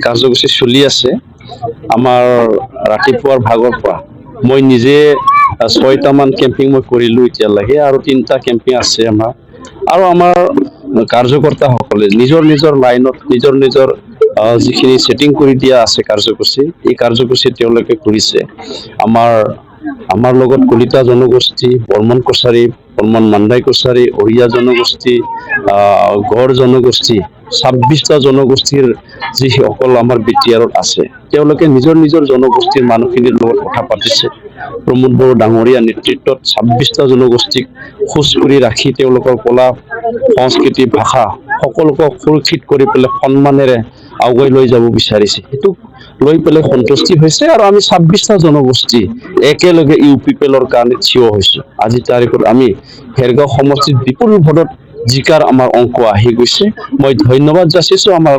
কাৰ্যসূচী চলি আছে আমাৰ ৰাতিপুৱাৰ ভাগৰ পৰা মই নিজে 6টামান কেম্পিং মই কৰিলোঁ এতিয়ালৈকে আৰু 3টা কেম্পিং আছে আমাৰ আৰু আমাৰ কাৰ্যকৰ্তাসকলে নিজৰ নিজৰ লাইনত নিজৰ যিখিনি ছেটিং কৰি দিয়া আছে কাৰ্যসূচী এই কাৰ্যসূচী তেওঁলোকে কৰিছে আমাৰ আমাৰ লগত কলিতা জনগোষ্ঠী বৰ্মন কছাৰী বৰ্মন মাণ্ডাই কছাৰী অহিয়া জনগোষ্ঠী গড় জনগোষ্ঠী 26টা জনগোষ্ঠীৰ যিসকল আমাৰ বিটিআৰত আছে তেওঁলোকে নিজৰ নিজৰ জনগোষ্ঠীৰ মানুহখিনিৰ লগত কথা পাতিছে প্ৰমোদ বড়ো ডাঙৰীয়া নেতৃত্বত 26টা জনগোষ্ঠীক খোজ কৰি ৰাখি তেওঁলোকৰ কলা সংস্কৃতি ভাষা সকলোকে সুৰক্ষিত কৰি পেলাই সন্মানেৰে আগুৱাই লৈ যাব বিচাৰিছে সেইটো লৈ পেলাই সন্তুষ্টি হৈছে আৰু আমি 26টা জনগোষ্ঠী একেলগে ইউপিপিএলৰ কাৰণে থিয় হৈছো আজি তাৰিখত আমি হেৰগাঁও সমষ্টিত বিপুল ভোটত জিকাৰ আমাৰ অংক আহি গৈছে মই ধন্যবাদ যাচিছো আমাৰ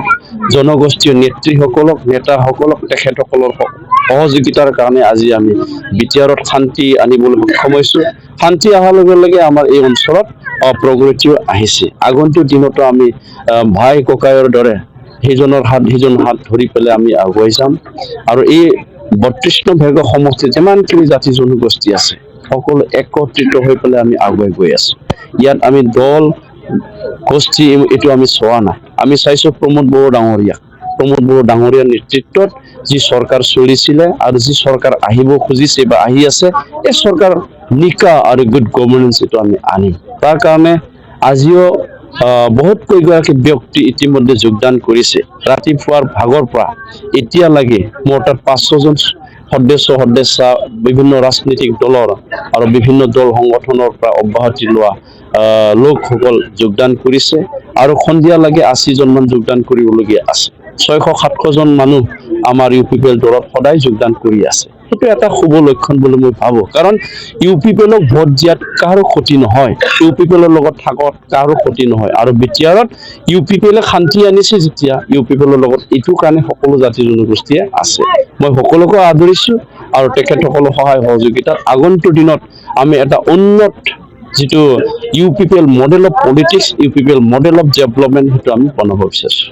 জনগোষ্ঠীয় নেতৃসকলক নেতাসকলক তেখেতসকলৰ সহযোগিতাৰ কাৰণে আজি আমি বিটিআৰত শান্তি আনিবলৈ সক্ষম হৈছো শান্তি অহাৰ লগে লগে আমাৰ এই অঞ্চলত প্ৰগতিও আহিছে আগন্তুক দিনতো আমি ভাই ককায়ৰ দৰে সিজনৰ হাত ধৰি পেলাই আমি আগুৱাই যাম আৰু এই 32 নং হেৰগাঁও সমষ্টিত যিমানখিনি জাতি জনগোষ্ঠী আছে সকলো একত্ৰিত হৈ পেলাই আমি আগুৱাই গৈ আছো ইয়াত আমি দল গোষ্ঠী এইটো আমি চোৱা নাই আমি চাইছো প্ৰমোদ বড়ো ডাঙৰীয়াৰ নেতৃত্বত যি চৰকাৰ চলিছিলে আৰু যি চৰকাৰ আহিব খুজিছে বা আহি আছে এই চৰকাৰ নিকা আৰু গুড গভৰ্নেন্স এইটো আমি আনিম তাৰ কাৰণে আজিও বহুত কেইগৰাকী ব্যক্তি ইতিমধ্যে যোগদান কৰিছে ৰাতিপুৱাৰ ভাগৰ পৰা এতিয়ালৈকে মোৰ তাত 500জন সদস্যা বিভিন্ন ৰাজনৈতিক দলৰ আৰু বিভিন্ন দল সংগঠনৰ পৰা অব্যাহতি লোৱা লোকসকল যোগদান কৰিছে আৰু সন্ধিয়ালৈকে 80জনমান যোগদান কৰিবলগীয়া আছে 600-700জন মানুহ আমাৰ ইউপিপিএল দলত সদায় যোগদান কৰি আছে সেইটো এটা শুভ লক্ষণ বুলি মই ভাবো কাৰণ ইউপিপিএলক ভোট দিয়াত কাৰো ক্ষতি নহয় ইউপিপিএলৰ লগত থাকত কাৰো ক্ষতি নহয় আৰু বিটিআৰত ইউপিপিএলে শান্তি আনিছে যেতিয়া ইউপিপিএলৰ লগত এইটো কাৰণে সকলো জাতি জনগোষ্ঠীয়ে আছে মই সকলোকে আদৰিছো আৰু তেখেতসকলৰ সহায় সহযোগিতাত আগন্তুক দিনত আমি এটা উন্নত যিটো UPPL model of politics UPPL model of development সেইটো আমি বনাব বিচাৰিছো